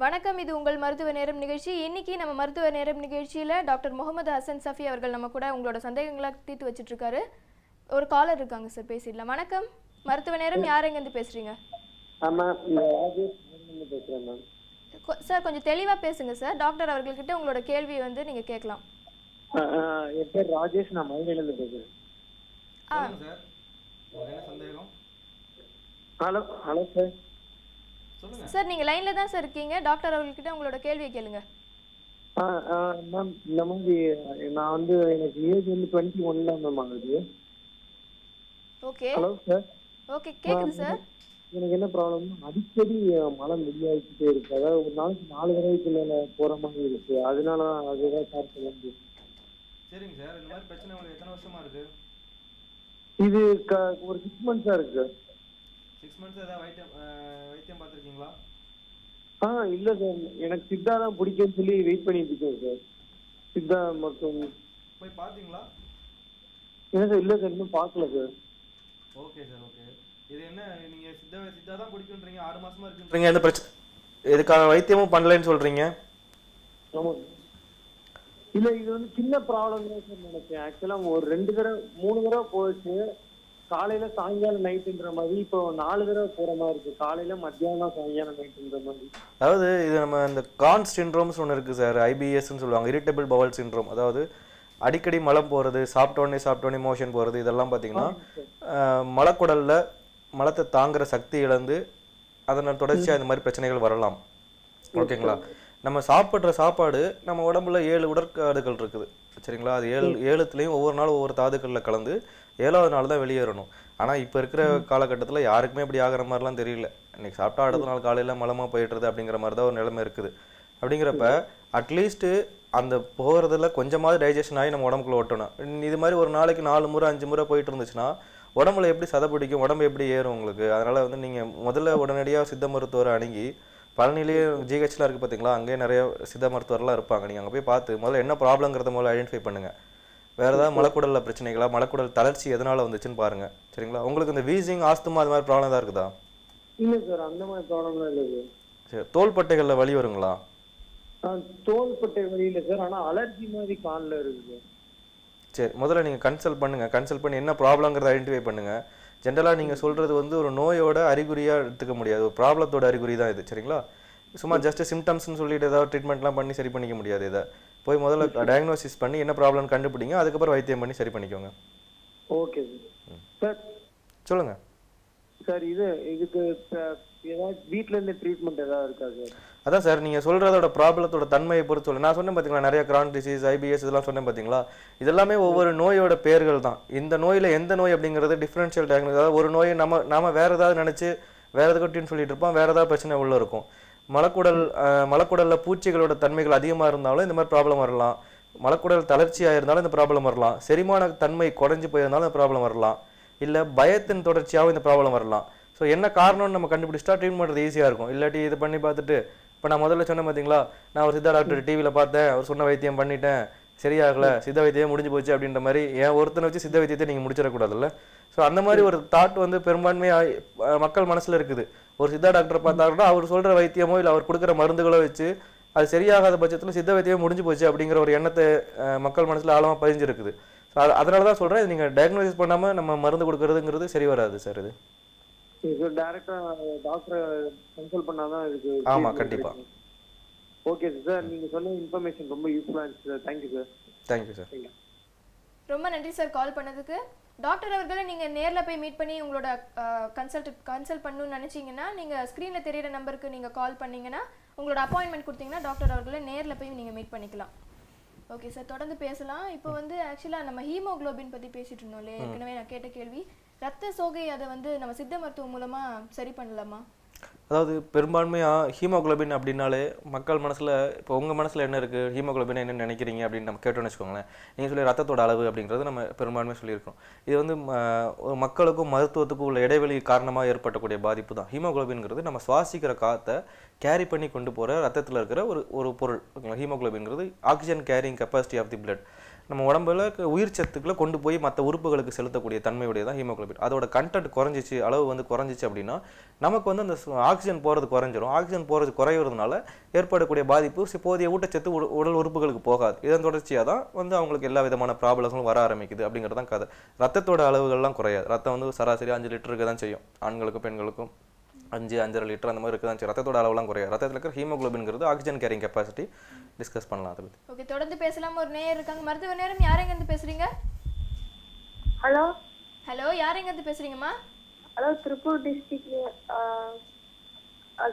வணக்கம், இது உங்கள் மருத்துவ நேரம் நிகழ்ச்சி. இன்னைக்கு நம்ம மருத்துவ நேரம் நிகழ்ச்சியில் டாக்டர் முகமது ஹசன் சஃபி அவர்கள் நம்ம கூட உங்களோட சந்தேகங்களை தீர்த்து வச்சுட்டு இருக்காரு. ஒரு காலர் இருக்காங்க சார், பேசிடலாம். வணக்கம், மருத்துவ நேரம். யார் எங்கேருந்து பேசுறீங்க? சார் கொஞ்சம் தெளிவா பேசுங்க சார். டாக்டர் அவர்கள்கிட்ட உங்களோட கேள்வியை வந்து நீங்க கேட்கலாம். என் பேர் ராஜேஷ், நான் மதுரையில இருந்து பேசுறேன். சார் என்ன சந்தேகம்? Hello hello sir. சொல்லுங்க சார், நீங்க லைன்ல தான் சார் இருக்கீங்க. டாக்டர் அவர்கள்கிட்ட உங்களோட கேள்வியை கேளுங்க. மேம், இந்த மாதிரி நான் வந்து எனக்கு ஏஜ் வந்து 21 மேம் ஆகுது. ஓகே. Hello sir. ஓகே, கேக்குது சார். எனக்கு என்ன ப்ராப்ளம், அடிக்கடி மழை முடியாகிட்டே இருக்கு. அதாவது ஒரு நாளைக்கு 4 தடவைக்கு மேல போற மாதிரி இருக்கு. அதனால அதுதான் சார் சொல்ல முடியும். சரிங்க சார், இந்த மாதிரி பிரச்சனை உங்களுக்கு எத்தனை வருஷமா இருக்கு? இது ஒரு 6 மந்த்ஸா இருக்கு. 6 மந்த்ஸ் ஏதாவது வைத்தியம் பார்த்துருக்கீங்களா? இல்ல சார், எனக்கு சித்தா தான் பிடிக்கும்னு சொல்லி வெயிட் பண்ணிட்டு இருக்கேன் சார். சித்தா மட்டும் போய் பார்த்தீங்களா? என்ன சார்? இல்ல சார், இன்னும் பார்க்கல சார். Okay sir, okay. இது என்ன, நீங்க சித்தா தான் பிடிக்குன்றீங்க, 6 மாசமா இருக்குன்றீங்க, எந்த பிரச்சனை இதுக்கான வைத்தியமும் பண்ணலைன்னு சொல்றீங்க? ஆமா. இல்ல, இது வந்து சின்ன ப்ராப்ளம் தான் சார் நினைச்சேன். ஆக்சுவலா ஒரு 2 தடவை 3 தடவை போயிடுச்சு. காலையில சாயங்காலம் நைட்டுன்ற மாதிரி. இப்போ 4 தடவை போற மாதிரி இருக்கு. காலையில மத்தியானம் சாயங்காலம் நைட்டுன்ற மாதிரி. அதாவது இது நம்ம இந்த கான்ஸ் சிண்ட்ரோம்ஸ் ஒன்று இருக்குது சார், ஐபிஎஸ்ன்னு சொல்லுவாங்க, இரிட்டபிள் பவல் சிண்ட்ரோம். அதாவது அடிக்கடி மலம் போகிறது, சாப்பிட்டோன்னே மோஷன் போகிறது, இதெல்லாம் பார்த்தீங்கன்னா மலக்குடலில் மலத்தை தாங்குற சக்தி இழந்து அதனால் தொடர்ச்சியாக இந்த மாதிரி பிரச்சனைகள் வரலாம். ஓகேங்களா? நம்ம சாப்பிட்ற சாப்பாடு நம்ம உடம்புல 7 உடற்காடுகள் இருக்குது, சரிங்களா? அது 7த்துலேயும் ஒவ்வொரு நாளும் ஒவ்வொரு தாதுக்களில் கலந்து 7வது நாள் தான் வெளியேறணும். ஆனால் இப்போ இருக்கிற காலகட்டத்தில் யாருக்குமே இப்படி ஆகிற மாதிரிலாம் தெரியல. இன்னைக்கு சாப்பிட்டா அடுத்த நாள் காலையில் மலமாக போயிட்டுருது அப்படிங்கிற மாதிரி தான் ஒரு நிலைமை இருக்குது. அப்படிங்கிறப்ப அட்லீஸ்ட்டு அந்த போகிறதுல கொஞ்சமாவது டைஜஷன் ஆகி நம்ம உடம்புக்குள்ள ஒட்டணும். இது மாதிரி ஒரு நாளைக்கு 4 முறை 5 முறை போயிட்டு இருந்துச்சுன்னா உடம்புல எப்படி சதை பிடிக்கும், உடம்பு எப்படி ஏறும் உங்களுக்கு? அதனால் வந்து நீங்கள் முதல்ல உடனடியாக சித்த மருத்துவரை அணுகி, பழனிலேயே ஜிஹெச்லாம் இருக்குது பார்த்தீங்களா, அங்கேயே நிறைய சித்த மருத்துவர்லாம் இருப்பாங்க. நீங்கள் அங்கே போய் பார்த்து முதல்ல என்ன ப்ராப்ளங்கிறத முதல்ல ஐடென்டிஃபை பண்ணுங்கள். வேறு ஏதாவது மலக்குடலில் பிரச்சனைகளா, மலக்குடல் தளர்ச்சி எதனால் வந்துச்சுன்னு பாருங்கள், சரிங்களா? உங்களுக்கு இந்த வீசிங், ஆஸ்துமா அது மாதிரி ப்ராப்ளம் தான் இருக்குதா? இல்ல சார், அந்த மாதிரி ப்ராப்ளம்லாம் இல்லை. சரி, தோள்பட்டைகளில் வலி வருங்களா? தோள்பட்டை வலி இல்லை சார், ஆனால் அலர்ஜி மாதிரி காலில் இருக்குது. சரி, முதல்ல நீங்கள் கன்சல்ட் பண்ணுங்கள். கன்சல்ட் பண்ணி என்ன ப்ராப்ளங்கிறத ஐடென்டிஃபை பண்ணுங்கள். ஜென்ரலாக நீங்கள் சொல்கிறது வந்து ஒரு நோயோட அறிகுறியாக எடுத்துக்க முடியாது, ஒரு ப்ராப்ளத்தோட அறிகுறி தான் இது, சரிங்களா? சும்மா ஜஸ்ட் சிம்டம்ஸ்னு சொல்லிட்டு ஏதாவது ட்ரீட்மெண்ட்லாம் பண்ணி சரி பண்ணிக்க முடியாது. இதை போய் முதல்ல டயக்னோசிஸ் பண்ணி என்ன ப்ராப்ளம்னு கண்டுபிடிங்க, அதுக்கப்புறம் வைத்தியம் பண்ணி சரி பண்ணிக்கோங்க. Okay sir. சொல்லுங்கள் சார், இதுக்கு ஏதாவது வீட்டில் இருந்து ட்ரீட்மெண்ட் ஏதாவது இருக்கா சார்? அதான் சார், நீங்கள் சொல்கிறதோட ப்ராப்ளத்தோட தன்மையை பொறுத்து சொல்ல நான் சொன்னேன் பார்த்தீங்களா, நிறைய கிரானிக் டிசீஸ், ஐபிஎஸ் இதெல்லாம் சொன்னேன் பார்த்தீங்களா. இதெல்லாமே ஒவ்வொரு நோயோட பேர்கள் தான். இந்த நோயில் எந்த நோய் அப்படிங்கிறது டிஃப்ரென்ஷியல் டயக்னோஸ். அதாவது ஒரு நோயை நாம வேறு ஏதாவது நினச்சி வேறு எதாவது கட்டின்னு சொல்லிட்டு இருப்போம், வேறு ஏதாவது பிரச்சனை உள்ளே இருக்கும். மலக்குடலில் பூச்சிகளோட தன்மைகள் அதிகமாக இருந்தாலும் இந்த மாதிரி ப்ராப்ளம் வரலாம். மலக்குடல் தளர்ச்சியாக இருந்தாலும் இந்த ப்ராப்ளம் வரலாம். செரிமான தன்மை குறைஞ்சி போயிருந்தாலும் இந்த ப்ராப்ளம் வரலாம். இல்லை பயத்தின் தொடர்ச்சியாகவும் இந்த ப்ராப்ளம் வரலாம். ஸோ என்ன காரணம்னு நம்ம கண்டுபிடிச்சிட்டா ட்ரீட்மெண்ட் பண்ணுறது ஈஸியாக இருக்கும். இல்லாட்டி இது பண்ணி பார்த்துட்டு, இப்போ நான் முதல்ல சொன்னேன் பார்த்தீங்களா, நான் ஒரு சித்தா டாக்டர் டிவியில் பார்த்தேன், அவர் சொன்ன வைத்தியம் பண்ணிட்டேன், சரியாகலை, சித்த வைத்தியம் முடிஞ்சு போச்சு அப்படின்ற மாதிரி ஒருத்தனை வச்சு சித்த வைத்தியத்தை நீங்கள் முடிச்சிடக்கூடாதுல்ல. ஸோ அந்த மாதிரி ஒரு தாட் வந்து பெரும்பான்மையாக மக்கள் மனசில் இருக்குது. ஒரு சித்தா டாக்டரை பார்த்தாருன்னா அவர் சொல்கிற வைத்தியமோ இல்லை அவர் கொடுக்குற மருந்துகளோ வச்சு அது சரியாகாத பட்சத்தில் சித்த வைத்தியம் முடிஞ்சு போச்சு அப்படிங்கிற ஒரு எண்ணத்தை மக்கள் மனசில் ஆழமாக பதிஞ்சிருக்குது. ஸோ அதனால தான் சொல்கிறேன், நீங்கள் டயக்னோசிஸ் பண்ணாமல் நம்ம மருந்து கொடுக்கறதுங்கிறது சரி வராது சார். இது டைரக்டாக டாக்டரை கன்சல்ட் பண்ணாதான் இதுக்கு. ஆமாம், கண்டிப்பாக. ஓகே சார், நீங்கள் சொன்ன இன்ஃபர்மேஷன் ரொம்ப யூஸ்ஃபுல்லாக இருந்துச்சு sir. Thank you sir. Thank you sir. ரொம்ப நன்றி சார் கால் பண்ணதுக்கு. டாக்டர் அவர்களை நீங்கள் நேரில் போய் மீட் பண்ணி உங்களோட கன்சல்ட் பண்ணணும்னு நினச்சிங்கன்னா நீங்கள் ஸ்க்ரீனில் தெரியிற நம்பருக்கு நீங்கள் கால் பண்ணிங்கன்னா உங்களோட அப்பாயின்மெண்ட் கொடுத்தீங்கன்னா டாக்டர் அவர்களை நேரில் போய் நீங்கள் மீட் பண்ணிக்கலாம். ஓகே சார், தொடர்ந்து பேசலாம். இப்போ வந்து ஆக்சுவலாக நம்ம ஹீமோக்ளோபின் பற்றி பேசிட்டு இருந்தோம் இல்லையா, ஏற்கனவே நான் கேட்ட கேள்வி. ரத்த சோகை அதை வந்து நம்ம சித்த மருத்துவம் மூலமாக சரி பண்ணலாமா? அதாவது பெரும்பான்மையாக ஹீமோக்ளோபின் அப்படின்னாலே மக்கள் மனசில், இப்போ உங்கள் மனசில் என்ன இருக்குது, ஹீமோக்ளோபின் என்ன நினைக்கிறீங்க அப்படின்னு நம்ம கேட்டோன்னு வச்சுக்கோங்களேன். நீங்கள் சொல்லி ரத்தத்தோட அளவு அப்படிங்கிறது நம்ம பெரும்பான்மையாக சொல்லியிருக்கோம். இது வந்து மக்களுக்கும் மருத்துவத்துக்கும் உள்ள இடைவெளி காரணமாக ஏற்பட்டக்கூடிய பாதிப்பு தான். ஹீமோக்ளோபின்ங்கிறது நம்ம சுவாசிக்கிற காற்றை கேரி பண்ணி கொண்டு போகிற ரத்தத்தில் இருக்கிற ஒரு பொருள். ஹீமோக்ளோபின்ங்கிறது oxygen carrying capacity of the blood. நம்ம உடம்புல உயிர் சத்துக்களை கொண்டு போய் மற்ற உறுப்புகளுக்கு செலுத்தக்கூடிய தன்மையுடையதான் ஹீமோகுளோபின். அதோட கண்டென்ட் குறைஞ்சிச்சு, அளவு வந்து குறைஞ்சிச்சு அப்படின்னா நமக்கு வந்து அந்த ஆக்சிஜன் போகிறது குறைஞ்சிரும். ஆக்சிஜன் போகிறது குறையிறதுனால ஏற்படக்கூடிய பாதிப்பு போதிய ஊட்டச்சத்து உடல் உறுப்புகளுக்கு போகாது. இதன் தொடர்ச்சியாக தான் வந்து அவங்களுக்கு எல்லா விதமான ப்ராப்ளங்களும் வர ஆரம்பிக்குது அப்படிங்கிறது தான் கதை. ரத்தத்தோட அளவுகள்லாம் குறையாது. ரத்தம் வந்து சராசரி 5 லிட்டருக்கு தான் செய்யும். ஆண்களுக்கும் பெண்களுக்கும் 5-5.5 லிட்டர் அந்த மாதிரி இருக்குது தான். ரத்தத்தோட அளவுலாம் குறையாது. ரத்தத்தில் இருக்கிற ஹீமோகுளோபின்ங்கிறது ஆக்சிஜன் கேரிங் கெப்பாசிட்டி. டிஸ்கஸ் பண்ணலாம் அதை பற்றி. ஓகே, தொடர்ந்து பேசலாம். ஒரு நேயர் இருக்காங்க. மருத்துவ நேரம், யார் எங்க இருந்து பேசுறீங்க? ஹலோ ஹலோ, யார் எங்க இருந்து பேசுறீங்கம்மா? ஹலோ, திருப்பூர் டிஸ்ட்ரிக்ட்ல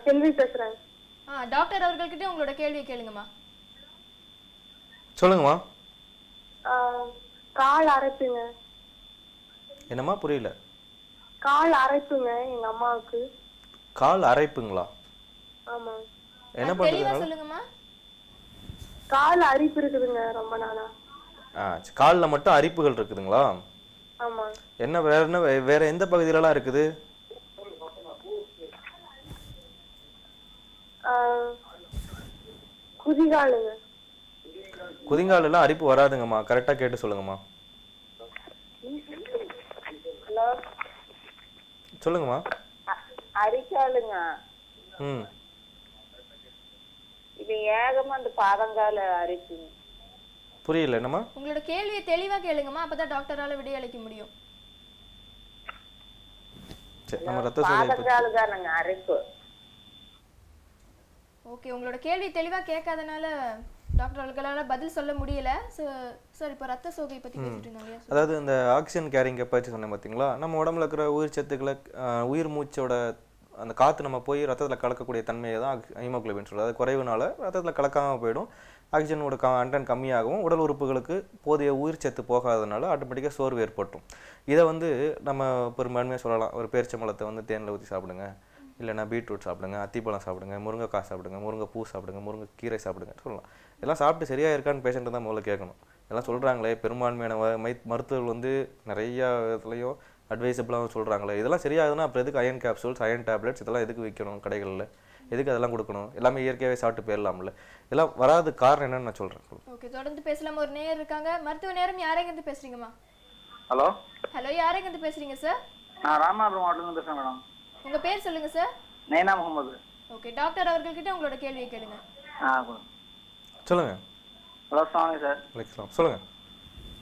செல்வி பேசுறேன். டாக்டர் அவர்கள்கிட்ட உங்களோட கேள்வியை கேளுங்கம்மா. சொல்லுங்கம்மா. கால் அரைப்புங்க. என்னம்மா புரியல? கால் அரைப்புங்க எங்க அம்மாவுக்கு. கால் அரைப்புங்களா? ஆமா. என்ன தெளிவா பண்ணுறது? சொல்லுங்கம்மா. கால் அரிப்பு இருக்குதுங்க ரொம்ப நாளா. காலில் மட்டும் அரிப்புகள் இருக்குதுங்களா? ஆமா. என்ன வேற எந்த பகுதியிலலாம் இருக்குது? குதிகாலுங்க. குதிங்காலெல்லாம் அரிப்பு வராதுங்கம்மா. கரெக்டாக கேட்டு சொல்லுங்கம்மா. ஹலோ, சொல்லுங்கம்மா. அரிக்காலுங்க. இது ஏகமா அந்த பாதங்கால அரிக்குங்க. புரியல. என்னம்மா? உங்களோட கேள்வியை தெளிவா கேளுங்கம்மா, அப்பதான் டாக்டரால விடையளிக்க முடியும். சரி, நம்ம ரத்த சோகை அரிப்பு. ஓகே, உங்களோட கேள்வி தெளிவா கேட்காதனால டாக்டர் அவர்களால பதில் சொல்ல முடியல. சார், இப்போ ரத்த சோகை பத்தி பேசிட்டு இருந்தாங்க. அதாவது இந்த ஆக்சிஜன் கேரிங் கெப்பாசிட்டி சொன்னேன் பார்த்தீங்களா? நம்ம உடம்புல இருக்கிற உயிர் சத்துக்களை உயிர் மூச்சோட அந்த காற்று நம்ம போய் ரத்தத்தில் கலக்கக்கூடிய தன்மையை தான் ஹீமோகுளோபின் சொல்லுது. அது குறைவுனால ரத்தத்தில் கலக்காமல் போயிடும். ஆக்சிஜனோட கண்டென்ட் கம்மியாகவும் உடல் உறுப்புகளுக்கு போதிய உயிர் சத்து போகாதனால ஆட்டோமேட்டிக்காக சோர்வு ஏற்பட்டும். இதை வந்து நம்ம பெரும்பான்மையாக சொல்லலாம். ஒரு பேரிச்சம்பழத்தை வந்து தேனில் ஊற்றி சாப்பிடுங்க, இல்லைனா பீட்ரூட் சாப்பிடுங்க, அத்திப்பழம் சாப்பிடுங்க, முருங்கைக்காய் சாப்பிடுங்க, முருங்கைப்பூ சாப்பிடுங்க, முருங்கைக்கீரை சாப்பிடுங்க சொல்லலாம். எல்லாம் சாப்பிட்டு சரியாக இருக்கான்னு பேஷண்ட்டு தான் முதல்ல கேட்கணும். எல்லாம் சொல்கிறாங்களே பெரும்பான்மையான மருத்துவர்கள் வந்து நிறையா இதுலையும் அட்வைசபிளாக சொல்கிறாங்களே, இதெல்லாம் சரியாகுதுன்னா அப்புறம் எதுக்கு அயன் கேப்சூல்ஸ், அயன் டேப்லெட்ஸ் இதெல்லாம் எதுக்கு விற்கணும் கடைகளில்? எதுக்கு அதெல்லாம் கொடுக்கணும்? எல்லாமே இயற்கையாகவே சாப்பிட்டு போயிடலாம்ல. இதெல்லாம் வராது காரணம் என்னன்னு நான் சொல்கிறேன். ஓகே, தொடர்ந்து பேசலாம். ஒரு நேயர் இருக்காங்க. மருத்துவ நேரம், யாரெங்க இருந்து பேசுறீங்கம்மா? ஹலோ ஹலோ, யாரெங்க இருந்து பேசுறீங்க சார்? நான் ராமநாதபுரம் மாவட்டத்துலேருந்து பேசுகிறேன் மேடம். உங்க பேர் சொல்லுங்க சார். நைனா முகமது. ஓகே, டாக்டர் அவர்கள்கிட்ட உங்களோட கேள்வியை கேளுங்க. சொல்லுங்கள். ஹலோ, சாமி சார். சொல்லுங்கள்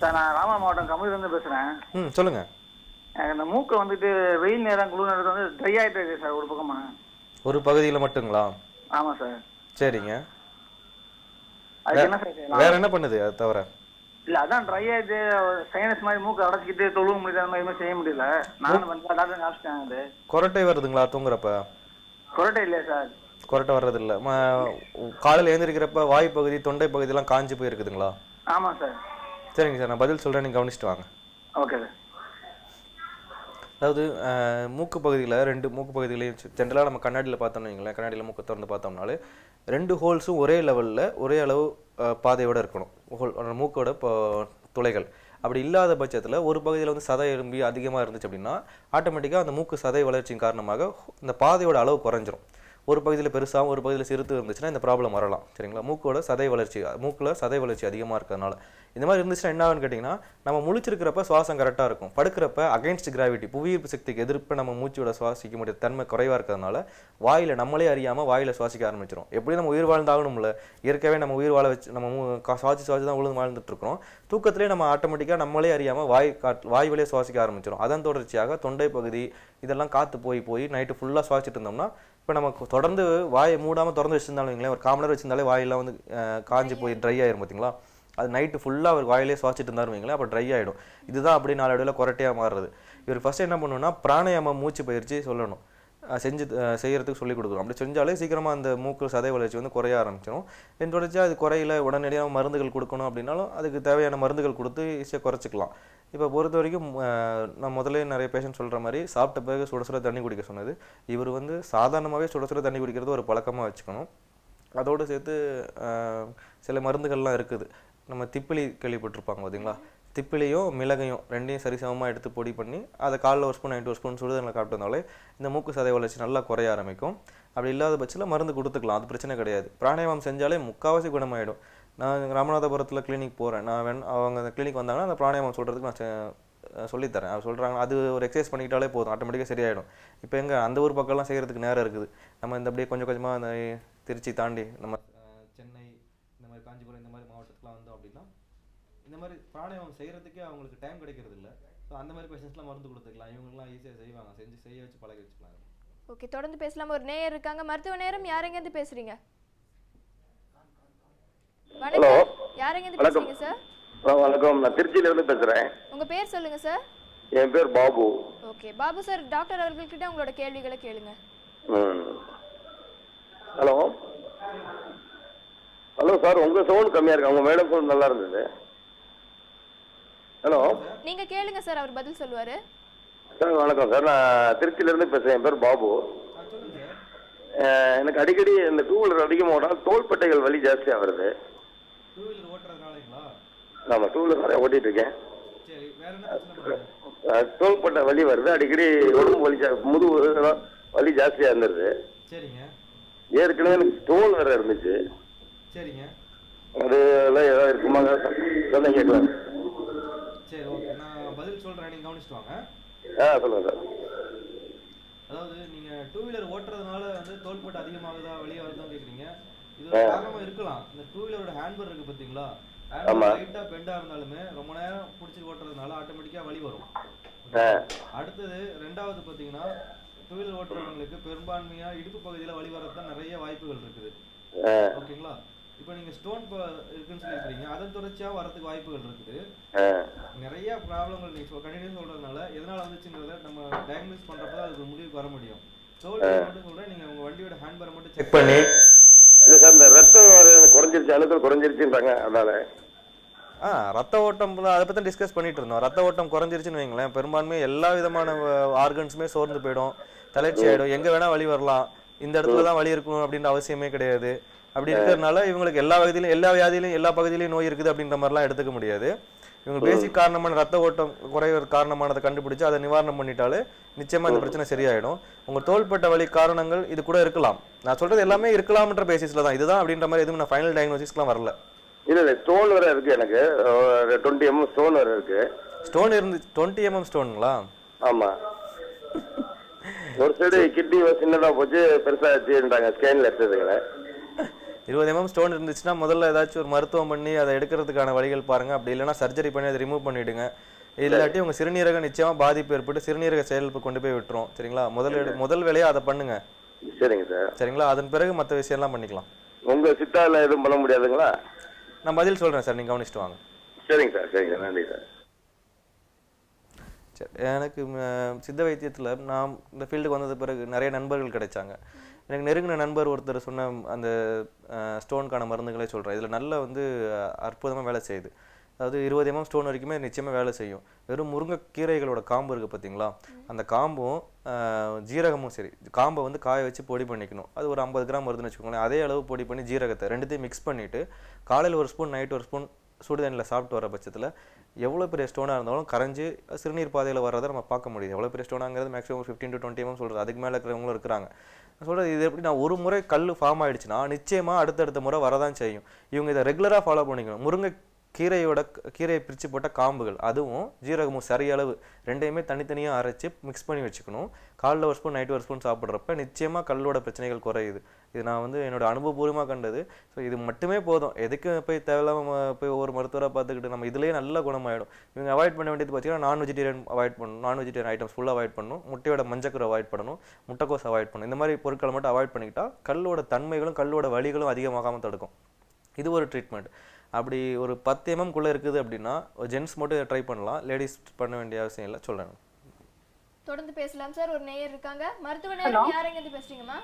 சார், நான் ராமநாதபுரம் மாவட்டம் கமுதிலேருந்து பேசுகிறேன். சொல்லுங்கள். எனக்கு இந்த மூக்கை வந்துட்டு வெயில் நேரம் குளிர் நேரத்தில் வந்து ட்ரை ஆகிட்டு இருக்கு சார் ஒரு பக்கமா. ஒரு பகுதியில் மட்டுங்களா? ஆமாம் சார். சரிங்க. அதுக்கு என்ன சார் செய்யலாம்? வேற என்ன பண்ணுது அது தவிர? இல்லை, அதான் ட்ரை ஆகிட்டு சைனஸ் மாதிரி மூக்கை அடைச்சிக்கிட்டு தொழுவ முடியல, அந்த மாதிரி எதுவுமே செய்ய முடியல. நானும் வந்து டாக்டர் காமிச்சிட்டேன். அது கொரட்டை வருதுங்களா தூங்குறப்ப? கொரட்டை இல்லையா சார்? கொரட்டை வர்றது இல்லை. காலையில் எழுந்திருக்கிறப்ப வாய் பகுதி தொண்டை பகுதியெல்லாம் காஞ்சி போயிருக்குதுங்களா? ஆமாம் சார். சரிங்க சார், நான் பதில் சொல்கிறேன், நீங்கள் கவனிச்சுட்டு வாங்க. Okay sir. அதாவது மூக்கு பகுதியில் 2 மூக்கு பகுதிகளையும் ஜென்ரலாக நம்ம கண்ணாடியில் பார்த்தோம்னு வைங்களேன், கண்ணாடியில் மூக்கு திறந்து பார்த்தோம்னாலே 2 ஹோல்ஸும் ஒரே லெவலில் ஒரே அளவு பாதையோடு இருக்கணும். மூக்கோட துளைகள் அப்படி இல்லாத பட்சத்தில் ஒரு பகுதியில் வந்து சதை எலும்பி அதிகமாக இருந்துச்சு அப்படின்னா ஆட்டோமேட்டிக்காக அந்த மூக்கு சதை வளர்ச்சியின் காரணமாக இந்த பாதையோட அளவு குறைஞ்சிரும். ஒரு பகுதியில் பெருசாகவும் ஒரு பகுதியில் சிறுத்து இருந்துச்சுன்னா இந்த ப்ராப்ளம் வரலாம். சரிங்களா? மூக்கோட சதை வளர்ச்சி, மூக்கில் சதை வளர்ச்சி அதிகமாக இருக்கிறதுனால இந்த மாதிரி இருந்துச்சுன்னா என்ன ஆகுன்னு கேட்டிங்கன்னா, நம்ம முழிச்சிருக்கிறப்ப சுவாசம் கரெக்டாக இருக்கும். படுக்கிறப்ப அகைன்ஸ்ட் கிராவிட்டி, புவியீர்ப்பு சக்திக்கு எதிர்ப்பு நம்ம மூச்சோட சுவாசிக்க முடிய தன்மை குறைவாக இருக்கிறதுனால வாயில் நம்மளே அறியாமல் வாயில் சுவாசிக்க ஆரம்பிச்சிடும். எப்படி நம்ம உயிர் வாழ்ந்தாகணும்ல, இயற்கையாகவே நம்ம உயிர் வாழ வச்சு நம்ம சுவாசி தான் உழுந்து வாழ்ந்துட்டு இருக்கிறோம். தூக்கத்திலே நம்ம ஆட்டோமேட்டிக்காக நம்மளே அறியாமல் வாய் வழியே சுவாசிக்க ஆரம்பிச்சிடும். அதன் தொடர்ச்சியாக தொண்டை பகுதி இதெல்லாம் காற்று போய் நைட்டு ஃபுல்லாக சுவாசிட்டு இருந்தோம்னா, இப்போ நமக்கு தொடர்ந்து வாயை மூடாமல் திறந்து வச்சுருந்தாலும் வைங்களேன், ஒரு 1/4 மணி நேரம் வச்சிருந்தாலே வாயெல்லாம் வந்து காஞ்சி போய் ட்ரை ஆயிரும். பார்த்தீங்களா? அது நைட்டு ஃபுல்லாக அவர் வாயிலே சுவாசிட்டு இருந்தாரு வைங்களேன், அப்போ ட்ரை ஆகிடும். இதுதான் அப்படி நாளடைவில் கொரட்டையாக மாறுறது. இவர் ஃபஸ்ட்டு என்ன பண்ணணும்னா பிராணாயாமம் மூச்சு பயிற்சி சொல்லணும், செய்யறதுக்கு சொல்லிக் கொடுக்கணும். அப்படி செஞ்சாலே சீக்கிரமாக அந்த மூக்கு சதை வளர்ச்சி வந்து குறைய ஆரம்பிச்சிடும். என் தொடர்ச்சியாக அது குறையில உடனடியாக மருந்துகள் கொடுக்கணும் அப்படின்னாலும் அதுக்கு தேவையான மருந்துகள் கொடுத்து ஈஸியாக குறைச்சிக்கலாம். இப்போ பொறுத்த வரைக்கும் நான் முதல்ல நிறைய பேஷண்ட் சொல்கிற மாதிரி சாப்பிட்ட பிறகு சுட சுட தண்ணி குடிக்க சொன்னது. இவர் வந்து சாதாரணமாகவே சுட சுட தண்ணி குடிக்கிறது ஒரு பழக்கமாக வச்சுக்கணும். அதோடு சேர்த்து சில மருந்துகள்லாம் இருக்குது. நம்ம திப்பிலி கேள்விப்பட்டிருப்பாங்க பார்த்தீங்களா? திப்பிலியும் மிளகையும் 2ஐயும் சரிசமமாக எடுத்து பொடி பண்ணி அதை காலைல 1 ஸ்பூன் 1 ஸ்பூன் சுடுதண்ணில் சாப்பிட்டதுனாலே இந்த மூக்கு சதை வளர்ச்சி நல்லா குறைய ஆரம்பிக்கும். அப்படி இல்லாத பட்சத்தில் மருந்து கொடுத்துக்கலாம், அது பிரச்சனை கிடையாது. பிராணாயாமம் செஞ்சாலே முக்கால்வாசி குணமாயிடும். நான் ராமநாதபுரத்தில் கிளினிக் போகிறேன். நான் அவங்க அந்த கிளினிக் வந்தாங்கன்னா அந்த பிராணாயாமம் சொல்கிறதுக்கு நான் சொல்லித்தரேன். அவர் சொல்கிறாங்க அது ஒரு எக்ஸசைஸ் பண்ணிக்கிட்டாலே போதும், ஆட்டோமேட்டிக்காக சரியாயிடும். இப்போ எங்கே அந்த ஊர் பக்கம்லாம் செய்கிறதுக்கு நேரம் இருக்குது. நம்ம இந்த அப்படியே கொஞ்சம் கொஞ்சமாக அந்த திருச்சி தாண்டி நம்ம சென்னை இந்த மாதிரி காஞ்சிபுரம் இந்த மாதிரி மாவட்டத்துக்குலாம் வந்தோம் அப்படின்னா இந்த மாதிரி பிராணாயாமம் செய்கிறதுக்கே அவங்களுக்கு டைம் கிடைக்கிறது இல்லை. ஸோ அந்த மாதிரி பேஷண்ட்ஸ்லாம் மருந்து கொடுத்துக்கலாம். இவங்கெல்லாம் ஈஸியாக செய்வாங்க, செய்ய வச்சு பழக வச்சுக்கலாம். ஓகே, தொடர்ந்து பேசலாம். ஒரு நேயர் இருக்காங்க. மருத்துவ நேரம், யாரெங்கேருந்து பேசுறீங்க? வணக்கம், யாரெங்கேருந்து பேசுறீங்க சார்? வணக்கம், நான் திருச்சியில இருந்து பேசுறேன். உங்க பேர் சொல்லுங்க சார். என் பேர் Babu. Okay Babu sir, doctor அவர்கள்கிட்ட உங்களோட கேள்விகளை கேளுங்க. ஹலோ ஹலோ சார், உங்க சவுண்ட் கம்மியா இருக்கு. உங்க மேடம் சவுண்ட் நல்லா இருந்தது. ஹலோ, நீங்க கேளுங்க சார், அவர் பதில் சொல்லுவாரு. சார் வணக்கம் சார், நான் திருச்சியில இருந்து பேசுறேன். என் பேர் பாபு. எனக்கு அடிக்கடி இந்த டூ வீலர் அதிகமாக ஓட்டா தோள்பட்டைகள் வலி ஜாஸ்தியாக வருது. ஆமாம், டூ வீலர் நிறைய ஓட்டிட்டு இருக்கேன். தோள்பட்டை வலி வருது அடிக்கடி, உடம்பு வலி, முதுகு வலி ஜாஸ்தியாக இருந்துருது. ஏற்கனவே எனக்கு ஸ்டோன் வேற இருந்துச்சு. அது எல்லாம் ஏதாவது இருக்குமாங்க சொன்ன கேட்கலாம். சரி, ஓகே, நான் பதில் சொல்கிறேன், நீங்கள் கவனிச்சுட்டு வாங்க. சொல்லுங்கள் சார். அதாவது நீங்கள் டூ வீலர் ஓட்டுறதுனால வந்து தோள்பட்டு அதிகமாகுதா வெளியே வருதான்னு கேட்குறீங்க. இது ஒரு காரணமாக இருக்கலாம். இந்த டூ வீலரோட ஹேண்ட்பர் இருக்குது பார்த்தீங்களா, லைட்டாக பெண்டாக இருந்தாலுமே ரொம்ப நேரம் பிடிச்சி ஓட்டுறதுனால ஆட்டோமேட்டிக்காக வலி வரும். அடுத்தது ரெண்டாவது பார்த்தீங்கன்னா, டூ வீலர் ஓட்டுறவங்களுக்கு பெரும்பான்மையாக இடுப்பு பகுதியில் வலி வரது தான் நிறைய வாய்ப்புகள் இருக்குது. ஓகேங்களா? இப்போ நீங்க ஸ்டோன் இருக்குன்னு சொல்லிருக்கீங்க, அதன் தொடர்ச்சியாக வரதுக்கு வாய்ப்புகள் இருக்குது. நிறைய ப்ராப்ளங்கள் நீங்க கண்டினியூஸ் சொல்றதுனால எதனால வந்துச்சுங்கிறத நம்ம டயக்னோஸ் பண்றப்ப தான் அதுக்கு முடிவுக்கு வர முடியும். மட்டும் சொல்றேன், நீங்க உங்க வண்டியோட ஹேண்ட்பரை மட்டும் செக் பண்ணி. இல்ல சார், இந்த ரத்தம் குறைஞ்சிருச்சு, அழுத்தம் குறைஞ்சிருச்சுன்றாங்க, அதனால ரத்த ஓட்டம் அதை பற்றி டிஸ்கஸ் பண்ணிட்டு இருந்தோம். ரத்த ஓட்டம் குறைஞ்சிருச்சுன்னு வைங்களேன், பெரும்பான்மை எல்லா விதமான ஆர்கன்ஸுமே சோர்ந்து போயிடும், தளர்ச்சி ஆயிடும். எங்க வேணா வலி வரலாம், இந்த இடத்துல தான் வலி இருக்கும் அப்படின்ற அவசியமே கிடையாது. அப்படி இருக்கிறதுனால இவங்களுக்கு எல்லா வகையிலும் எல்லா வியாதியிலும் எல்லா பகுதியிலையும் நோய் இருக்குது அப்படின்ற மாதிரிலாம் எடுத்துக்க முடியாது. இவங்க பேசிக் காரணமான ரத்த ஓட்டம் குறைவர் காரணமானதை கண்டுபிடிச்சு அதை நிவாரணம் பண்ணிட்டாலே நிச்சயமா இந்த பிரச்சனை சரியாயிடும். உங்க தோள்பட்ட வலி காரணங்கள் இது கூட இருக்கலாம். நான் சொல்றது எல்லாமே இருக்கலாம்ன்ற பேசிஸ்ல தான், இதுதான் அப்படின்ற மாதிரி எதுவும் நான் ஃபைனல் டயக்னோசிஸ்லாம் வரல. இல்ல ஸ்டோன் வேற இருக்கு, எனக்கு 20 mm ஸ்டோன் வேற இருக்கு. ஸ்டோன் இருந்து 20 mm ஸ்டோனுங்களா? ஆமா, ஒரு சைடு கிட்னி சின்னதா போச்சு, பெருசாச்சுன்றாங்க ஸ்கேன்ல எடுத்ததுங்களே. 20 mm ஸ்டோன் இருந்துச்சுன்னா முதல்ல ஏதாச்சும் ஒரு மருத்துவம் பண்ணி அதை எடுக்கிறதுக்கான வழிகள் பாருங்க. அப்படி இல்லைன்னா சர்ஜரி பண்ணி அதை ரிமூவ் பண்ணிவிடுங்க. இல்லாட்டி உங்கள் சிறுநீரகம் நிச்சயமாக பாதிப்பு ஏற்பட்டு சிறுநீரக செயல்பு கொண்டு போய் விட்டுரும். சரிங்களா? முதல் வேலையை அதை பண்ணுங்க. சரிங்க சார். சரிங்களா? அதன் பிறகு மற்ற விஷயம்லாம் பண்ணிக்கலாம். உங்கள் சித்தால எதுவும் பண்ண முடியாதுங்களா? நான் பதில் சொல்கிறேன் சார், நீங்கள் கவனிச்சுட்டு வாங்க. சரிங்க சார். சரிங்க சார், நன்றி சார். சரி, எனக்கு சித்த வைத்தியத்தில் நான் இந்த ஃபீல்டுக்கு வந்தது பிறகு நிறைய நண்பர்கள் கிடைச்சாங்க. எனக்கு நெருங்கின நண்பர் ஒருத்தர் சொன்ன அந்த ஸ்டோனுக்கான மருந்துகளே சொல்கிறேன். இதில் நல்ல அற்புதமாக வேலை செய்யுது. அதாவது 20 mm ஸ்டோன் வரைக்குமே நிச்சயமாக வேலை செய்யும். வெறும் முருங்கைக்கீரைகளோட காம்பு இருக்குது பார்த்தீங்களா, அந்த காம்பும் ஜீரகமும் சரி, காம்பை காய வச்சு பொடி பண்ணிக்கணும். அது ஒரு 50 கிராம் வருதுன்னு வச்சுக்கோங்களேன். அதே அளவு பொடி பண்ணி ஜீரகத்தை ரெண்டுத்தையும் மிக்ஸ் பண்ணிவிட்டு காலையில் ஒரு ஸ்பூன் நைட் ஒரு ஸ்பூன் சுடுதண்ணியில் சாப்பிட்டு வர பட்சத்தில் எவ்வளோ பெரிய ஸ்டோனாக இருந்தாலும் கரைஞ்சி சிறுநீர் பாதையில் வர்றதை நம்ம பார்க்க முடியுது. எவ்வளோ பெரிய ஸ்டோனாங்கிறது மேக்ஸிமம் 15 to 20 mm சொல்கிறது. அதுக்கு மேலே இருக்கிறவங்களும் இருக்கிறாங்க. சொல்கிறது இது எப்படி, நான் ஒரு முறை கல் ஃபார்ம் ஆகிடுச்சுன்னா நிச்சயமாக அடுத்தடுத்த முறை வரதான் செய்யும். இவங்க இதை ரெகுலராக ஃபாலோ பண்ணிக்கணும். கீரையை பிரித்து போட்ட காம்புகள் அதுவும் ஜீரகமும் சரியளவு ரெண்டையுமே தனித்தனியாக அரைச்சி மிக்ஸ் பண்ணி வச்சுக்கணும். காலைல ஒரு ஸ்பூன் நைட்டு ஒரு ஸ்பூன் சாப்பிட்றப்ப நிச்சயமாக கல்லோட பிரச்சனைகள் குறையுது. இது நான் என்னோட அனுபவபூர்வமாக கண்டது. ஸோ இது மட்டுமே போதும். எதுக்கு போய் தேவையில்லாமல் போய் ஒவ்வொரு மருத்துவராக பார்த்துக்கிட்டு நம்ம இதுலேயே நல்ல குணமாயிடும். இவங்க அவாய்ட் பண்ண வேண்டியது பார்த்தீங்கன்னா நான் வெஜிடேரியன் அவாய்ட் பண்ணணும், நான் வெஜிடேரியன் ஐட்டம்ஸ் ஃபுல்லாக அவாய்ட் பண்ணணும், முட்டையோட மஞ்சக்கரு அவாய்ட் பண்ணணும், முட்டைக்கோஸ் அவாய்ட் பண்ணணும். இந்த மாதிரி பொருட்களை மட்டும் அவாய்ட் பண்ணிக்கிட்டால் கல்லோட தன்மைகளும் கல்லோட வலிகளும் அதிகமாகாமல் தடுக்கும். இது ஒரு ட்ரீட்மெண்ட். அப்படி ஒரு 10 mm இருக்குது அப்படின்னா ஜென்ஸ் மட்டும் ட்ரை பண்ணலாம், லேடிஸ் பண்ண வேண்டிய அவசியம் இல்லை. சொல்றேன். தொடர்ந்து பேசலாம் சார். ஒரு நேயர் இருக்காங்க. மருத்துவ நேரம், யாரெங்க இருந்து பேசுறீங்கம்மா?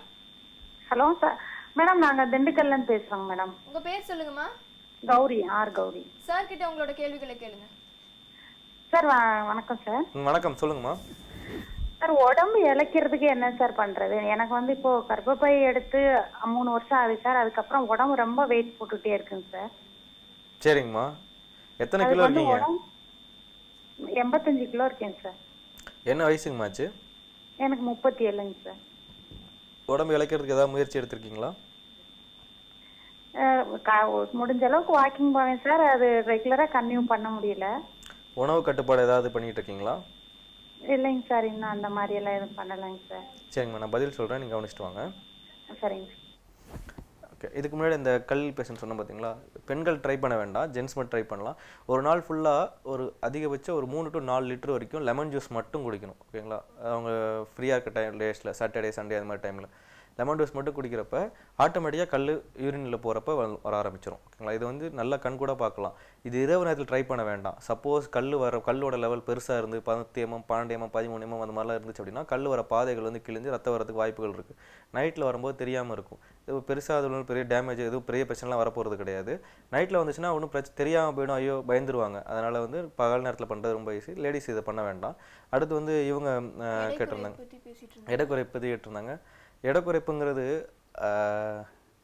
Hello sir. மேடம் நாங்க திண்டுக்கல்ல இருந்து பேசுறோம் மேடம். உங்க பேர் சொல்லுங்கம்மா. கௌரி, ஆர் கௌரி. சார் கிட்ட உங்களோட கேள்விகளை கேளுங்க. சார் வணக்கம் சார். வணக்கம், சொல்லுங்கம்மா. சார், உடம்பு இளைக்கிறதுக்கு என்ன சார் பண்றது? எனக்கு இப்போ கர்ப்பப்பை எடுத்து 3 வருஷம் ஆகுது சார். அதுக்கப்புறம் உடம்பு ரொம்ப வெயிட் போட்டுட்டே இருக்குங்க சார். சரிங்கம்மா, எத்தனை கிலோ இருக்கீங்க? 85 கிலோ இருக்கேன் சார். என்ன வயசுங்கம்மாச்சு? எனக்கு 37ங்க சார். உடம்பு இளைக்கிறதுக்கு ஏதாவது முயற்சி எடுத்திருக்கீங்களா? முடிஞ்ச அளவுக்கு வாக்கிங் போவேன் சார். அது ரெகுலரா கன்டினியூ பண்ண முடியல. உணவு கட்டுப்பாடு ஏதாவது பண்ணிட்டு இருக்கீங்களா? இல்லைங்க சார், இன்னும் அந்த மாதிரி எல்லாம் எதுவும் பண்ணலைங்க சார். சரிங்கம்மா, நான் பதில் சொல்கிறேன், நீங்கள் கவனிச்சிட்டு வாங்க. சரிங்க. ஓகே, இதுக்கு முன்னாடி இந்த கல் பேஷண்ட் சொன்ன பார்த்தீங்களா, பெண்கள் ட்ரை பண்ண வேண்டாம், ஜென்ட்ஸ் மட்டும் ட்ரை பண்ணலாம். ஒரு நாள் ஃபுல்லாக ஒரு அதிகபட்சம் ஒரு 3 to 4 லிட்டர் வரைக்கும் லெமன் ஜூஸ் மட்டும் குடிக்கணும். ஓகேங்களா? அவங்க ஃப்ரீயாக இருக்க டேஸில், சாட்டர்டே சண்டே அந்த மாதிரி டைமில் லெமன் ஜூஸ் மட்டும் குடிக்கிறப்ப ஆட்டோமேட்டிக்காக கல் யூரினில் போகிறப்ப வர ஆரம்பிச்சிடும். ஓகேங்களா? இது வந்து நல்லா கண் கூட பார்க்கலாம். இது இரவு நேரத்தில் ட்ரை பண்ண வேண்டாம். சப்போஸ் கல்லோட லெவல் பெருசாக இருந்து 10 mm 12 mm 13 mm அந்த மாதிரிலாம் இருந்துச்சு அப்படின்னா கல் வர பாதைகள் வந்து கிழிஞ்சு ரத்த வரதுக்கு வாய்ப்புகள் இருக்குது. நைட்டில் வரும்போது தெரியாமல் இருக்கும். இது பெருசாக அது பெரிய டேமேஜ் எதுவும் பெரிய பிரச்சனைலாம் வரப்போகிறது கிடையாது. நைட்டில் வந்துச்சுன்னா ஒன்றும் தெரியாமல் போயிடும், ஐயோ பயந்துருவாங்க. அதனால் வந்து பகல் நேரத்தில் பண்ணுறது ரொம்ப ஈஸி. லேடிஸ் இதை பண்ண வேண்டாம். அடுத்து வந்து இவங்க கேட்டிருந்தாங்க, எடை குறைப்பது கேட்டிருந்தாங்க. எடை குறைப்புங்கிறது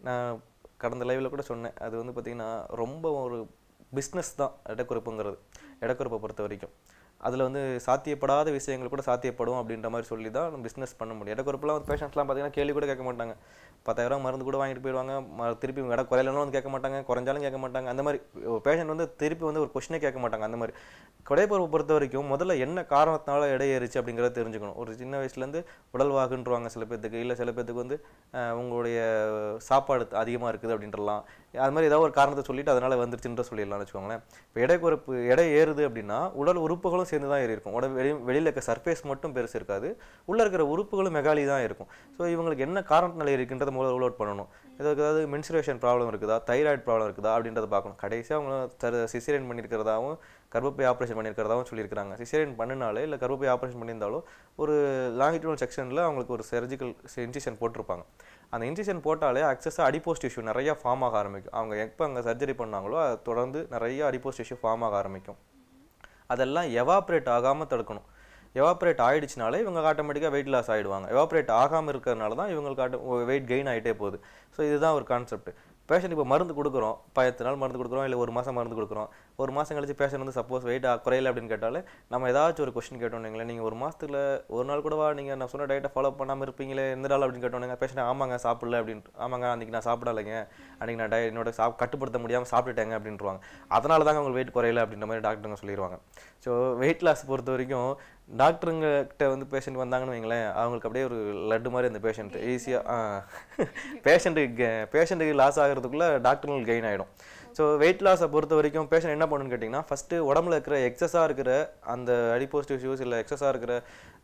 நான் கடந்த லைவில் கூட சொன்னேன், அது வந்து பார்த்திங்கன்னா ரொம்ப ஒரு பிஸ்னஸ் தான் எடை குறைப்புங்கிறது. எடை குறைப்பை பொறுத்த வரைக்கும் அதில் வந்து சாத்தியப்படாத விஷயங்கள் கூட சாத்தியப்படும் அப்படின்ற மாதிரி சொல்லி தான் நம்ம பிஸ்னஸ் பண்ண முடியும். எடை குறைப்புலாம் வந்து பேஷண்ட்ஸ்லாம் பார்த்திங்கன்னா கேள்வி கூட கேட்க மாட்டாங்க. 10,000 மருந்து கூட வாங்கிட்டு போயிடுவாங்க, திருப்பி எடை குறையலன்னு வந்து கேட்க மாட்டாங்க, குறைஞ்சாலும் கேட்க மாட்டாங்க. அந்த மாதிரி பேஷண்ட் வந்து திருப்பி வந்து ஒரு கொஸ்டினே கேட்க மாட்டாங்க. அந்த மாதிரி குறைப்பொருளை பொறுத்த வரைக்கும் முதல்ல என்ன காரணத்தினால எடை ஏறிச்சு அப்படிங்கிறத தெரிஞ்சுக்கணும். ஒரு சின்ன வயசுலேருந்து உடல்வாகுன்றவாங்க சில பேர்த்துக்கு, இல்லை சில பேர்த்துக்கு வந்து உங்களுடைய சாப்பாடு அதிகமாக இருக்குது அப்படின்றலாம். அது மாதிரி ஏதாவது ஒரு காரணத்தை சொல்லிட்டு அதனால் வந்துருச்சுன்ற சொல்லிடலாம்னு வச்சுக்கோங்களேன். இப்போ எடை ஏறுது அப்படின்னா உடல் உறுப்புகளும் சேர்ந்து தான் ஏறி இருக்கும். வெளியில் இருக்க சர்ஃபேஸ் மட்டும் பெருசு இருக்காது, உள்ளே இருக்கிற உறுப்புகளும் மெகாலி தான் இருக்கும். ஸோ இவங்களுக்கு என்ன காரணத்தினால இருக்குன்றதை முதல்ல ரூல் அவுட் பண்ணணும். ஏதாவது மென்சுரேஷன் ப்ராப்ளம் இருக்குதா, தைராய்டு ப்ராப்ளம் இருக்குதா அப்படின்றத பார்க்கணும். கடைசியாக அவங்க சிசேரியன் பண்ணியிருக்கிறதாவும் கர்ப்பப்பை ஆப்ரேஷன் பண்ணியிருக்கிறதாவும் சொல்லியிருக்கிறாங்க. சிசேரியன் பண்ணினாலே இல்லை கர்ப்பப்பை ஆப்ரேஷன் பண்ணியிருந்தாலும் ஒரு லாங்கிட்யூனல் செக்ஷனில் அவங்களுக்கு ஒரு சர்ஜிக்கல் இன்ஜெக்ஷன் போட்டிருப்பாங்க. அந்த இன்ஜெக்ஷன் போட்டாலே அக்சஸாக அடிப்போஸ் டிஷ்யூ நிறையா ஃபார்ம் ஆக ஆரம்பிக்கும். அவங்க எப்போ அங்கே சர்ஜரி பண்ணாங்களோ அதை தொடர்ந்து நிறைய அடிப்போஸ் டிஷ்யூ ஃபார்ம் ஆக ஆரம்பிக்கும். அதெல்லாம் எவாப்ரேட் ஆகாமல் தடுக்கணும். எவாப்ரேட் ஆகிடுச்சினாலே இவங்க ஆட்டோமேட்டிக்காக வெயிட் லாஸ் ஆகிடுவாங்க. எவாப்ரேட் ஆகாமல் இருக்கிறதுனால தான் இவங்களுக்கு வெயிட் கெயின் ஆகிட்டே போகுது. ஸோ இதுதான் ஒரு கான்செப்ட். பேஷண்ட் இப்போ மருந்து கொடுக்குறோம், 10 நாள் மருந்து கொடுக்குறோம், இல்லை 1 மாதம் மருந்து கொடுக்குறோம். 1 மாதம் கழிச்சு பேஷண்ட் வந்து சப்போஸ் வெயிட் குறையலை அப்படின்னு கேட்டாலே நம்ம ஏதாச்சும் ஒரு கொஸ்டின் கேட்டோன்னீங்களே, நீங்கள் 1 மாதத்துல 1 நாள் கூடவா நீங்கள் நான் சொன்ன டயட்டை ஃபாலோ பண்ணாமல் இருப்பீங்களே எந்த நாள் அப்படின்னு கேட்டோன்னே பேஷண்ட் ஆமாங்க சாப்பிடல அப்படின்ட்டு, ஆமாங்க அன்றைக்கி நான் சாப்பிடலைங்க, அன்றைக்கி நான் என்னோட கட்டுப்படுத்த முடியாமல் சாப்பிட்டுட்டேங்க அப்படின்ட்டுருவாங்க. அதனால தாங்க உங்களுக்கு வெயிட் குறையலை அப்படின்ற மாதிரி டாக்டருங்க சொல்லிடுவாங்க. ஸோ வெயிட் லாஸ் பொறுத்த வரைக்கும் டாக்டருங்கிட்ட வந்து பேஷண்ட் வந்தாங்கன்னு வைங்களேன், அவங்களுக்கு அப்படியே ஒரு லட்டு மாதிரி அந்த பேஷண்ட் ஈஸியாக பேஷண்ட்டுக்கு லாஸ் ஆகிறதுக்குள்ளே டாக்டருக்கு கெயின் ஆகிடும். ஸோ வெயிட் லாஸை பொறுத்த வரைக்கும் பேஷண்ட் என்ன பண்ணணும்னு கேட்டிங்கன்னா, ஃபஸ்ட்டு உடம்புல இருக்கிற எக்ஸஸாக இருக்கிற அந்த அடிப்போஸ் டிஷ்யூஸ் இல்லை எக்ஸஸாக இருக்கிற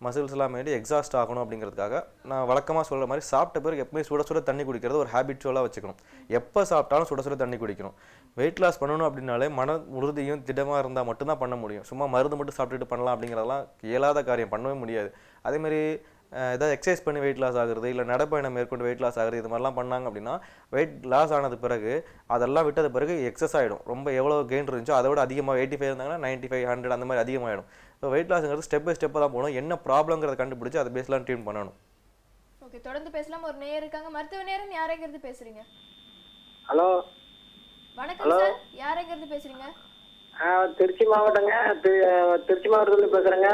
மசில்ஸ் எல்லாம் வேண்டி எக்ஸாஸ்ட் ஆகணும் அப்படிங்கிறதுக்காக நான் வழக்கமாக சொல்கிற மாதிரி சாப்பிட்ட பிறகு எப்பவுமே சுட சுட தண்ணி குடிக்கிறது ஒரு ஹேபிச்சுவலாக வச்சுக்கணும். எப்போ சாப்பிட்டாலும் சுட சுட தண்ணி குடிக்கணும். வெயிட் லாஸ் பண்ணணும் அப்படின்னாலே மன உறுதியும் திடமாக இருந்தால் மட்டும்தான் பண்ண முடியும். சும்மா மருந்து மட்டும் சாப்பிட்டுட்டு பண்ணலாம் அப்படிங்கிறதெல்லாம் இயலாத காரியம், பண்ணவே முடியாது. அதேமாதிரி ஏதாவது எக்ஸசைஸ் பண்ணி வெயிட் லாஸ் ஆகுறது, இல்லை நடைப்பயணம் மேற்கொண்டு வெயிட் லாஸ் ஆகுறது, இது மாதிரிலாம் பண்ணாங்க அப்படின்னா வெயிட் லாஸ் ஆனது பிறகு அதெல்லாம் விட்டது பிறகு எக்ஸஸ் ஆகிடும். ரொம்ப எவ்வளோ கெயின் இருந்துச்சோ அதை விட அதிகமாக 85 இருந்தாங்கன்னா 95 100 அந்த மாதிரி அதிகமாகிடும். ஸோ வெயிட் லாஸ்ங்கிறது ஸ்டெப் பை ஸ்டெப்பாக தான் போகணும். என்ன ப்ராப்ளங்கிறத கண்டுபிடிச்சி அதை பேஸ்லாம் ட்ரீட் பண்ணணும். ஓகே, தொடர்ந்து பேசலாம். ஒரு நேயர் இருக்காங்க. மருத்துவ நேரம், யாரைங்கிறது பேசுறீங்க? ஹலோ வணக்கம் சார், யாரைங்கிறது பேசுறீங்க? திருச்சி மாவட்டங்க, திருச்சி மாவட்டத்துல பேசுறேங்க.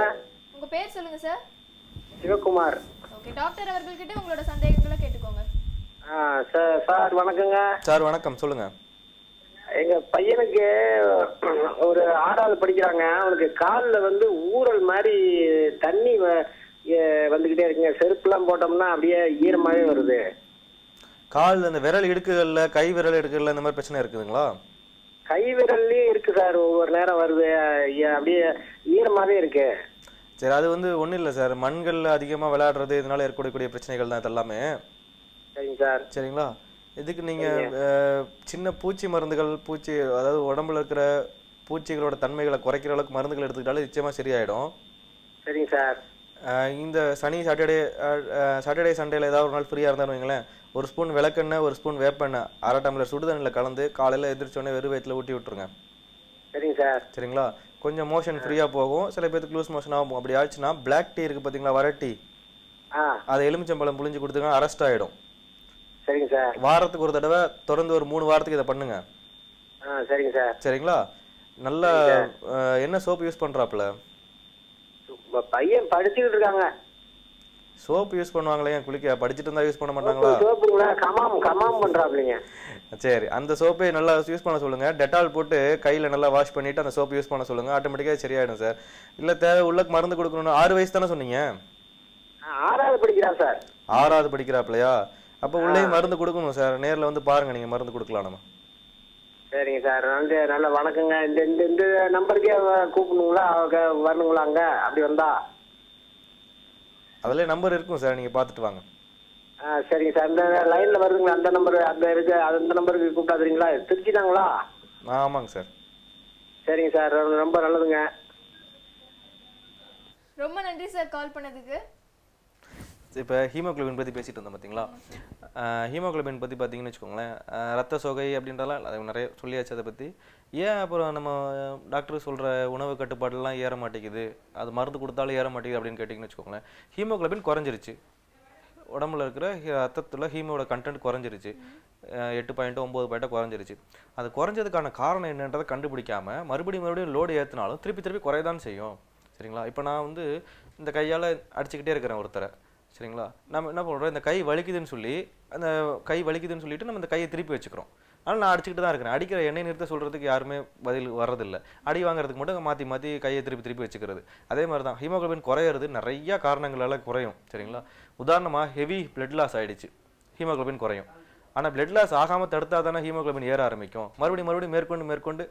உங்க பேர் சொல்லுங்க சார். சிவகுமார். ஓகே, டாக்டர் அவர்கள்கிட்ட உங்களோட சந்தேகங்களை கேட்டுக்கோங்க. சார் வணக்கங்க. சார் வணக்கம், சொல்லுங்க. எங்க பையனுக்கு ஒரு 6வது படிக்கிறாங்க. அவனுக்கு காலில் வந்து ஊறல் மாதிரி தண்ணி வந்துகிட்டே இருக்குங்க. செருப்புலாம் போட்டோம்னா அப்படியே ஈரமாவே வருது. கால் அந்த விரல் இடுக்குகள்ல, கை விரல் இடுக்குகள்ல இந்த மாதிரி பிரச்சனை இருக்குதுங்களா? கை விரல்லயும் இருக்கு சார், ஒவ்வொரு நேரம் வருது, அப்படியே ஈரமாவே இருக்கு. சரி, அது வந்து ஒன்றும் இல்லை சார், மண்களில் அதிகமாக விளையாடுறது இதனால ஏற்படக்கூடிய பிரச்சனைகள் தான் இதெல்லாமே. சரிங்க சார். சரிங்களா? இதுக்கு நீங்கள் சின்ன பூச்சி மருந்துகள், அதாவது உடம்புல இருக்கிற பூச்சிகளோட தன்மைகளை குறைக்கிற அளவுக்கு மருந்துகள் எடுத்துக்கிட்டாலும் நிச்சயமாக சரியாயிடும். சரிங்க சார். இந்த சனி சாட்டர்டே சண்டேல ஏதாவது ஒரு நாள் ஃப்ரீயாக இருந்தாலும் வைங்களேன், ஒரு ஸ்பூன் விளக்கெண்ணெய், ஒரு ஸ்பூன் வேப்பெண்ணெய் 1/2 டம்ளர் சுடுதண்ணியில் கலந்து காலையில் எந்திரிச்சோடனே வெறும் வயிற்றில் ஊட்டி விட்டுருங்க. சரிங்க சார். சரிங்களா? கொஞ்சம் மோஷன் ஃப்ரீயாக போகும். சில பேருக்கு லூஸ் மோஷன் ஆகும். அப்படி ஆச்சுன்னா பிளாக் டீ இருக்குது பார்த்தீங்களா, வரட்டி, அதை எலுமிச்சம்பழம் புளிஞ்சு கொடுத்துங்க, அரெஸ்ட் ஆகிடும். சரிங்க சார். வாரத்துக்கு ஒரு தடவை தொடர்ந்து ஒரு 3 வாரத்துக்கு இதை பண்ணுங்க. சரிங்க சார். சரிங்களா? நல்லா என்ன சோப்பு யூஸ் பண்ணுறாப்புல? பையன் படிச்சுக்கிட்டு இருக்காங்க. சோப்பு யூஸ் பண்ணுவாங்களே குளிக்க படிச்சுட்டு இருந்தா யூஸ் பண்ண மாட்டாங்களா? சோப்புங்களா? கமாம் பண்றாப்லீங்க. சரி, அந்த சோப்பை நல்லா யூஸ் பண்ண சொல்லுங்க. டெட்டால் போட்டு கையில நல்லா வாஷ் பண்ணிட்டு அந்த சோப்பு யூஸ் பண்ண சொல்லுங்க. ஆட்டோமேட்டிக்கா சரியாயிடும் சார். இல்ல தேவை உள்ள மருந்து கொடுக்கணும்னு 6 வயசு தானே சொன்னீங்க? 6வது படிக்கிறான் சார். 6வது படிக்கிறாப்லையா? அப்ப உள்ளே மருந்து கொடுக்கணும் சார். நேர்ல வந்து பாருங்க, நீங்க மருந்து கொடுக்கலாம் நம்ம. சரிங்க சார். நல்ல வணக்கங்க. இந்த நம்பருக்கே கூப்பிடணுங்களா? வரணுங்களா அங்க அப்படி வந்தா? அதுல நம்பர் இருக்கும் சார், நீங்க பாத்துட்டு வாங்க. சரிங்க சார். இந்த லைன்ல வருதுங்களா அந்த நம்பர்? அந்த நம்பருக்கு கூப்பிடாதீங்களா? திருச்சி தாங்களா? ஆமாங்க சார். சரிங்க சார், ரொம்ப நல்லதுங்க. ரொம்ப நன்றி சார் கால் பண்ணதுக்கு. இப்போ ஹீமோகுளோபின் பற்றி பேசிட்டு இருந்தோம் பார்த்தீங்களா? ஹீமோகுளோபின் பற்றி பார்த்தீங்கன்னு வச்சுக்கோங்களேன், ரத்த சோகை அப்படின்றலாம் அது நிறைய சொல்லியாச்சு. அதை பற்றி ஏன் அப்புறம் நம்ம டாக்டர் சொல்கிற உணவு கட்டுப்பாடுலாம் ஏற மாட்டேங்குது, அது மருந்து கொடுத்தாலும் ஏற மாட்டேங்குது அப்படின்னு கேட்டிங்கன்னு வச்சுக்கோங்களேன், ஹீமோகுளோபின் குறைஞ்சிருச்சு. உடம்புல இருக்கிற ரத்தத்தில் ஹீமோட கண்டென்ட் குறைஞ்சிருச்சு. 8.9 குறைஞ்சிருச்சு. அது குறைஞ்சதுக்கான காரணம் என்னன்றதை கண்டுபிடிக்காமல் மறுபடியும் லோடு ஏற்றினாலும் திருப்பி குறையதான் செய்யும். சரிங்களா? இப்போ நான் வந்து இந்த கையால் அடிச்சுக்கிட்டே இருக்கிறேன் ஒருத்தரை. சரிங்களா? நம்ம என்ன பண்ணுறோம், இந்த கை வலிக்குதுன்னு சொல்லிட்டு நம்ம இந்த கையை திருப்பி வச்சுக்கிறோம். ஆனால் நான் அடிச்சுக்கிட்டு தான் இருக்கிறேன். அடிக்கிற எண்ணெய் நிறுத்த சொல்கிறதுக்கு யாருமே பதில் வர்றதில்லை. அடி வாங்குறதுக்கு மட்டும் மாற்றி கையை திருப்பி வச்சுக்கிறது. அதே மாதிரி தான் ஹீமோகுளோபின் குறையிறது நிறையா காரணங்களால் குறையும். சரிங்களா? உதாரணமாக ஹெவி பிளட் லாஸ் ஆகிடுச்சு, ஹீமோகுளோபின் குறையும். ஆனால் பிளட் லாஸ் ஆகாமல் தடுத்தா தானே ஹீமோகுளோபின் ஏற ஆரம்பிக்கும். மறுபடியும் மேற்கொண்டு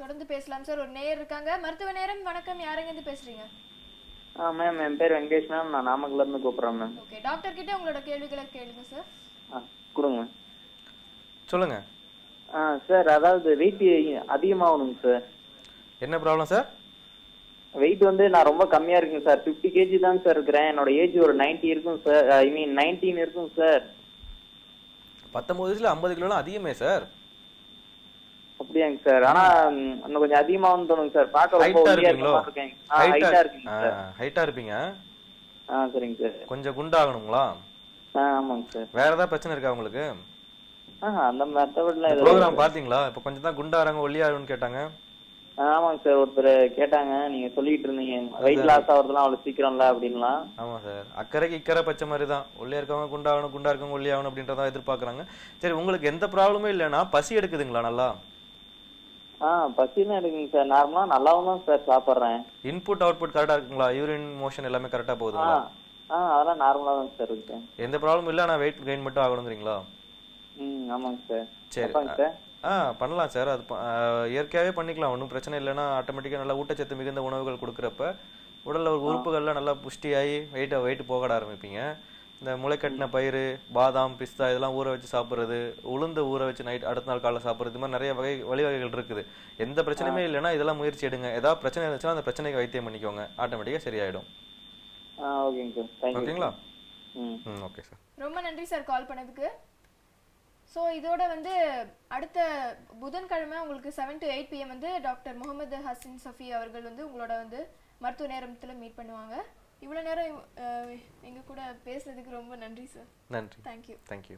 தொடர்ந்து பேசலாம் சார். ஒரு நேயர் இருக்காங்க. மருத்துவ நேரம். வணக்கம், யாரெங்கேருந்து பேசுறீங்க? மேம் என் பேர் வெங்கடேஷ் மேம். நான் நாமக்கல்ல இருந்து கூப்பிடுறேன் மேம். ஓகே, டாக்டர் கிட்ட உங்களோட கேள்விகளை கேளுங்க சார். கொடுங்க. சொல்லுங்க சார், அதாவது வெயிட் அதிகமாகணுங்க சார். என்ன ப்ராப்ளம் சார்? வெயிட் வந்து நான் ரொம்ப கம்மியா இருக்குங்க சார். 50 kg தான் சார் இருக்கிறேன். என்னோட ஏஜ் ஒரு 90 இருக்கும் சார். 19 இருக்கும் சார். 19 வயசுல 50 கிலோலாம் அதிகமே சார். அப்படியாங்க சார்? ஆனா இன்னும் கொஞ்சம் அதிகமாகும் தோணுங்க சார். பார்க்க ரொம்ப ஒல்லியா இருக்கேன். ஹைட்டா இருப்பீங்க. சரிங்க சார். கொஞ்சம் குண்டாகணுங்களா? ஆமாங்க சார். வேற ஏதாவது பிரச்சனை இருக்கா உங்களுக்கு? அந்த மெத்தட்ல ப்ரோகிராம் பாத்தீங்களா? இப்ப கொஞ்சம் தான் குண்டாறாங்க ஒல்லியாருன்னு கேட்டாங்க. ஆமாங்க சார், ஒருத்தர் கேட்டாங்க, நீங்க சொல்லிட்டு இருந்தீங்க வெயிட் லாஸ் ஆகுறதுலாம் அவ்வளவு சீக்கிரம் இல்ல அப்படின்லாம். ஆமா சார், அக்கறைக்கு இக்கரை பச்சை மாதிரி தான். ஒல்லியா இருக்கவங்க குண்டாகணும், குண்டா இருக்கவங்க ஒல்லியாகணும் அப்படின்றத எதிர்பார்க்கறாங்க. சரி, உங்களுக்கு எந்த ப்ராப்ளமே இல்லைன்னா பசி எடுக்குதுங்களா நல்லா? பசினா இருக்குங்க சார். நார்மலா நல்லாவும் தான் சார் சாப்பிட்றேன். இன்புட் அவுட்புட் கரெக்டா இருக்குங்களா? யூரின் மோஷன் எல்லாமே கரெக்டா போகுதுங்களா? அதெல்லாம் நார்மலா தான் சார் இருக்கு. எந்த ப்ராப்ளமும் இல்ல, நான் வெயிட் கெயின் மட்டும் ஆகணுங்கிறீங்களா? ஆமாங்க சார். சரி பண்ணலாம் சார். அது இயற்கையாகவே பண்ணிக்கலாம், ஒன்றும் பிரச்சனை இல்லைன்னா. ஆட்டோமேட்டிக்காக நல்லா ஊட்டச்சத்து மிகுந்த உணவுகள் கொடுக்குறப்ப உடலில் ஒரு உறுப்புகள்லாம் நல்லா புஷ்டியாகி வெயிட் போகட ஆரம்பிப்பீங்க. இந்த முளைக்கட்டின பயிறு, பாதாம், பிஸ்தா இதெல்லாம் ஊற வச்சு சாப்பிட்றது, உளுந்து ஊற வச்சு நைட் அடுத்த நாள் காலைல சாப்பிட்றது, இது மாதிரி நிறைய வழிவகைகள் இருக்குது. எந்த பிரச்சனையுமே இல்லைன்னா இதெல்லாம் முயற்சி எடுங்க. ஏதாவது பிரச்சனை இருந்துச்சுன்னா அந்த பிரச்சனைக்கு வைத்தியம் பண்ணிக்கோங்க, ஆட்டோமேட்டிக்காக சரியாயிடும். ஓகேங்க சார். ஓகேங்களா? ஓகே சார், ரொம்ப நன்றி சார் கால் பண்ணதுக்கு. ஸோ இதோட வந்து அடுத்த புதன்கிழமை உங்களுக்கு 7 to 8 PM வந்து டாக்டர் முகமது ஹசன் சஃபி அவர்கள் வந்து உங்களோட வந்து மருத்துவ நேரத்தில் மீட் பண்ணுவாங்க. இவ்வளோ நேரம் எங்கள் கூட பேசுனதுக்கு ரொம்ப நன்றி சார். நன்றி. தேங்க்யூ.